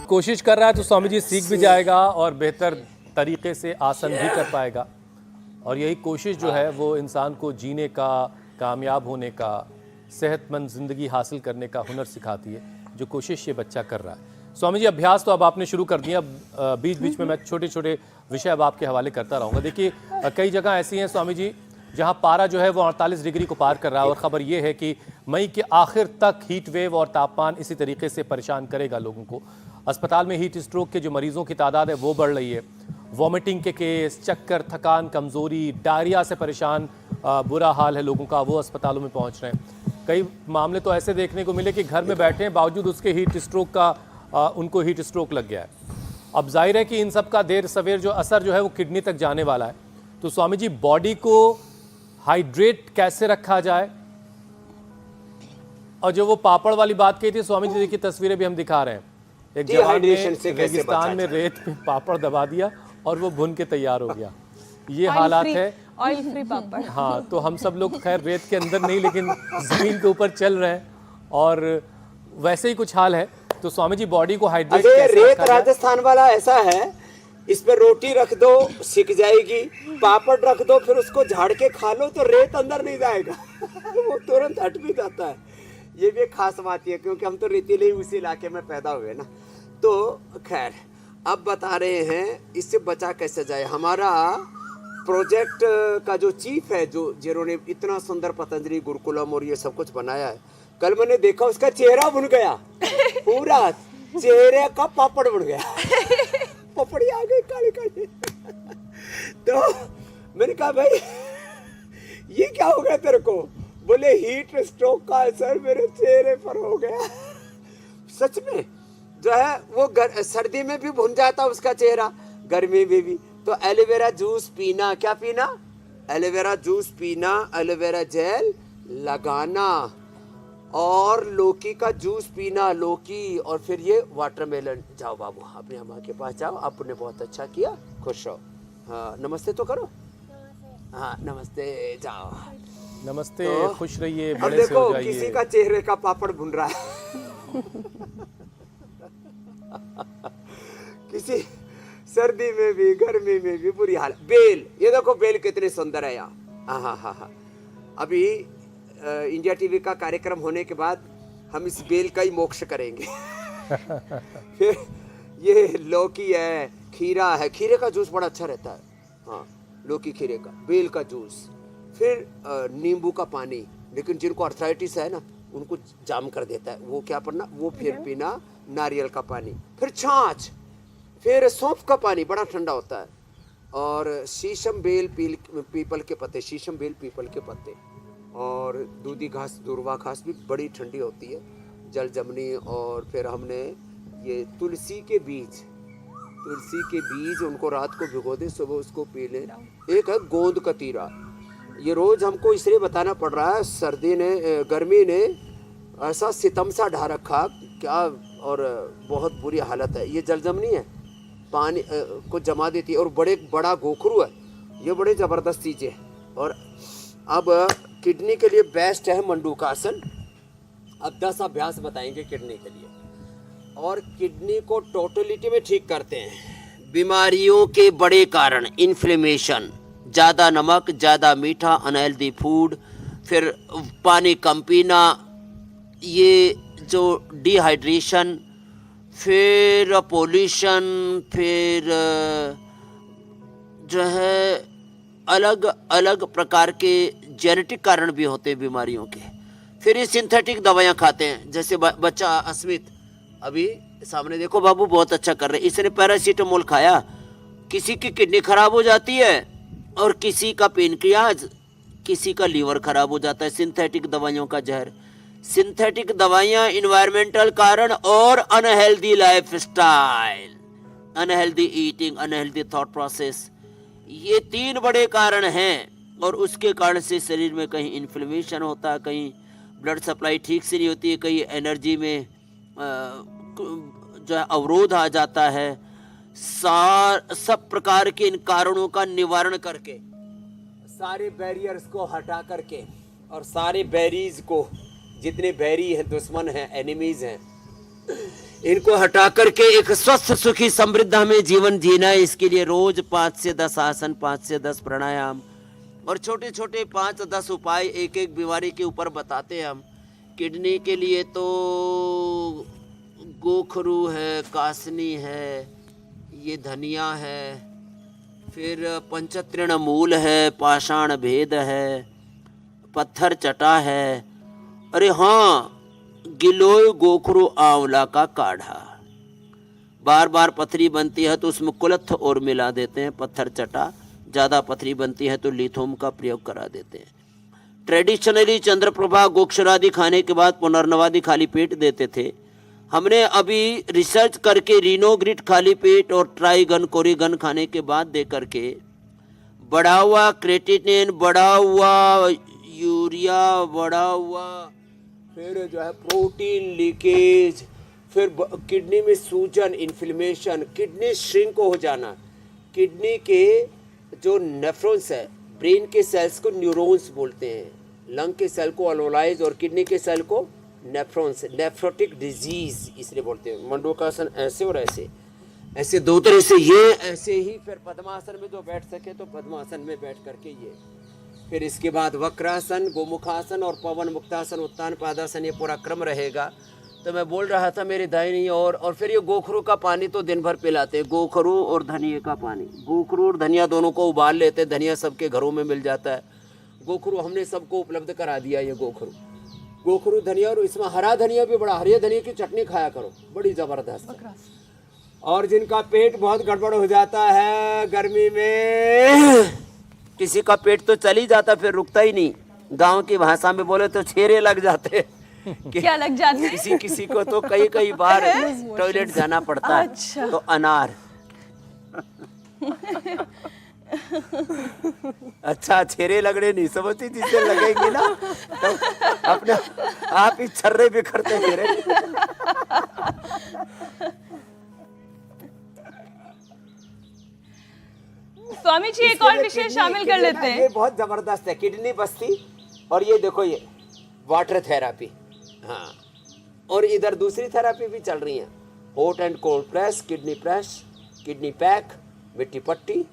कोशिश कर रहा है तो स्वामी जी सीख भी जाएगा और बेहतर तरीके से आसन भी कर पाएगा। और यही कोशिश जो है वो इंसान को जीने का, कामयाब होने का, सेहतमंद ज़िंदगी हासिल करने का हुनर सिखाती है, जो कोशिश ये बच्चा कर रहा है। स्वामी जी, अभ्यास तो अब आपने शुरू कर दिया, अब बीच बीच में मैं छोटे छोटे विषय अब आपके हवाले करता रहूँगा। देखिए, कई जगह ऐसी हैं स्वामी जी जहां पारा जो है वो 48 डिग्री को पार कर रहा है, और ख़बर ये है कि मई के आखिर तक हीट वेव और तापमान इसी तरीके से परेशान करेगा लोगों को। अस्पताल में हीट स्ट्रोक के जो मरीजों की तादाद है वो बढ़ रही है। वॉमिटिंग के केस, चक्कर, थकान, कमज़ोरी, डायरिया से परेशान बुरा हाल है लोगों का, वो अस्पतालों में पहुंच रहे हैं। कई मामले तो ऐसे देखने को मिले कि घर में बैठे हैं, बावजूद उसके हीट स्ट्रोक का उनको हीट स्ट्रोक लग गया है। अब जाहिर है कि इन सब का देर सवेर जो असर जो है वो किडनी तक जाने वाला है। तो स्वामी जी, बॉडी को हाइड्रेट कैसे रखा जाए? और जो वो पापड़ वाली बात कही थी स्वामी जी, देखिए तस्वीरें भी हम दिखा रहे हैं, एक जवान ने रेगिस्तान में रेत में पापड़ दबा दिया और वो भुन के तैयार हो गया। ये हालात है, ऑयल फ्री पापड़। हाँ, तो हम सब लोग खैर रेत के अंदर नहीं लेकिन जमीन के ऊपर चल रहे हैं, और वैसे ही कुछ हाल है। तो स्वामी जी, बॉडी को हाइड्रेट कैसे रेत राजस्थान वाला ऐसा है, इस पर रोटी रख दो सिक जाएगी, पापड़ रख दो फिर उसको झाड़ के खा लो तो रेत अंदर नहीं जाएगा वो तुरंत हट भी जाता है। ये भी एक खास बात है, क्योंकि हम तो रेतीले उसी इलाके में पैदा हुए ना। तो खैर, अब बता रहे हैं इससे बचा कैसे जाए। हमारा प्रोजेक्ट का जो चीफ है, जो जिन्होंने इतना सुंदर पतंजलि गुरुकुलम और ये सब कुछ बनाया है, कल मैंने देखा उसका चेहरा बन गया, पूरा चेहरे का पापड़ बन गया पपड़ी आ गई काली काली तो मैंने कहा, भाई ये क्या हो गया तेरे को? बोले हीट स्ट्रोक का असर मेरे चेहरे पर हो गया। सच में जो है वो सर्दी में भी भुन जाता उसका चेहरा, गर्मी में भी। तो एलोवेरा जूस पीना, क्या पीना? एलोवेरा जूस पीना, एलोवेरा जेल लगाना, और लौकी का जूस पीना, लौकी, और फिर ये वाटरमेलन। जाओ बाबू, अपने अम्मा के पास जाओ, आपने बहुत अच्छा किया, खुश रहो। हाँ, नमस्ते तो करो। हाँ, नमस्ते, जाओ। नमस्ते, तो खुश रहिए, अब बड़े से हो देखो जाइए। किसी का चेहरे का पापड़ भुन रहा है किसी सर्दी में भी गर्मी में भी बुरी हालत। बेल, ये देखो बेल कितनी सुंदर है यहाँ। हाँ हाँ हाँ हाँ, अभी इंडिया टीवी का कार्यक्रम होने के बाद हम इस बेल का ही मोक्ष करेंगे फिर ये लौकी है, खीरा है, खीरे का जूस बड़ा अच्छा रहता है। हाँ, लौकी खीरे का, बेल का जूस, फिर नींबू का पानी। लेकिन जिनको अर्थराइटिस है ना, उनको जाम कर देता है, वो क्या पढ़ना, वो फिर पीना नारियल का पानी, फिर छाछ, फिर सौंफ का पानी, बड़ा ठंडा होता है, और शीशम बेल पीपल के पत्ते, शीशम बेल पीपल के पत्ते, और दूधी घास, दूर्वा घास भी बड़ी ठंडी होती है, जल जमनी। और फिर हमने ये तुलसी के बीज उनको रात को भिगो दे, सुबह उसको पी लें। एक है गोंद कतीरा, ये रोज हमको इसलिए बताना पड़ रहा है, सर्दी ने, गर्मी ने ऐसा सितम सा ढा रखा क्या, और बहुत बुरी हालत है। ये जलजमनी है, पानी को जमा देती है, और बड़ा गोखरू है, ये बड़े ज़बरदस्त चीज़ें हैं। और अब किडनी के लिए बेस्ट है मंडूकासन। अब 10 अभ्यास बताएंगे किडनी के लिए, और किडनी को टोटलिटी में ठीक करते हैं। बीमारियों के बड़े कारण, इन्फ्लेमेशन, ज़्यादा नमक, ज़्यादा मीठा, अनहेल्दी फूड, फिर पानी कम पीना, ये जो डिहाइड्रेशन, फिर पोल्यूशन, फिर जो है अलग अलग प्रकार के जेनेटिक कारण भी होते हैं बीमारियों के। फिर ये सिंथेटिक दवाइयाँ खाते हैं, जैसे बच्चा अस्मित अभी सामने देखो, बाबू बहुत अच्छा कर रहे, इसने पैरासीटामोल खाया, किसी की किडनी खराब हो जाती है, और किसी का पेनक्रियाज, किसी का लीवर खराब हो जाता है, सिंथेटिक दवाइयों का जहर। सिंथेटिक दवाइयाँ, इन्वायरमेंटल कारण, और unhealthy life style, unhealthy eating, unhealthy thought process, ये 3 बड़े कारण हैं। और उसके कारण से शरीर में कहीं इन्फ्लेमेशन होता है, कहीं ब्लड सप्लाई ठीक से नहीं होती है, कहीं एनर्जी में जो है अवरोध आ जाता है। सब प्रकार के इन कारणों का निवारण करके, सारे बैरियर्स को हटा करके, और सारे बैरीज को, जितने बैरी हैं, दुश्मन हैं, एनिमीज हैं, इनको हटा करके एक स्वस्थ सुखी समृद्ध हमें जीवन जीना है। इसके लिए रोज 5 से 10 आसन, 5 से 10 प्राणायाम और छोटे छोटे 5-10 उपाय एक एक बीमारी के ऊपर बताते हैं हम। किडनी के लिए तो गोखरू है, कासनी है, ये धनिया है, फिर पंचतृण मूल है, पाषाण भेद है, पत्थर चटा है, अरे हाँ गिलोय गोखरू आंवला का काढ़ा। बार बार पथरी बनती है तो उसमें कुलथ और मिला देते हैं, पत्थर चटा। ज़्यादा पथरी बनती है तो लिथोम का प्रयोग करा देते हैं। ट्रेडिशनली चंद्रप्रभा गोक्षरादि खाने के बाद पुनर्नवादि खाली पेट देते थे। हमने अभी रिसर्च करके रिनोग्रिट खाली पेट और ट्राइगन कोरिगन खाने के बाद दे करके बढ़ा हुआ क्रेटिनिन, बढ़ा हुआ यूरिया, बढ़ा हुआ फिर जो है प्रोटीन लीकेज, फिर किडनी में सूजन, इन्फ्लेमेशन, किडनी श्रिंक हो जाना, किडनी के जो नेफ्रॉन्स है, ब्रेन के सेल्स को न्यूरॉन्स बोलते हैं, लंग के सेल को अल्वोलाइज और किडनी के सेल को नेफ्रॉन्स, नेफ्रोटिक डिजीज इसलिए बोलते हैं। मंडूकासन ऐसे और ऐसे, ऐसे दो तरह से, ये ऐसे ही, फिर पद्मासन में जो बैठ सके तो पद्मासन में बैठ करके ये, फिर इसके बाद वक्रासन, गोमुखासन और पवन मुक्तासन, उत्तान पादासन, ये पूरा क्रम रहेगा। तो मैं बोल रहा था मेरी दाहिनी ओर, और फिर ये गोखरू का पानी तो दिन भर पिलाते हैं, गोखरू और धनिया का पानी। गोखरू और धनिया दोनों को उबाल लेते हैं, धनिया सबके घरों में मिल जाता है, गोखरू हमने सबको उपलब्ध करा दिया। ये गोखरू धनिया, और इसमें हरा धनिया भी बड़ा, हरे धनिया की चटनी खाया करो, बड़ी ज़बरदस्त है। और जिनका पेट बहुत गड़बड़ हो जाता है गर्मी में, किसी का पेट तो चल ही जाता फिर रुकता ही नहीं, गांव की भाषा में बोले तो छेरे लग जाते क्या लग जाते हैं? किसी को तो कई बार टॉयलेट जाना पड़ता है। अच्छा। तो अनार अच्छा, छेरे लगने नहीं समझती, जिससे लगेंगे ना तो अपने आप ही छर्रे बिखरते फिरे। स्वामी जी एक और विषय शामिल कर लेते हैं। ये बहुत जबरदस्त है, किडनी बस्ती, और ये देखो ये वाटर थेरापी, हाँ, और इधर दूसरी थेरापी भी चल रही है, hot and cold press, kidney pack, मिट्टी पट्टी,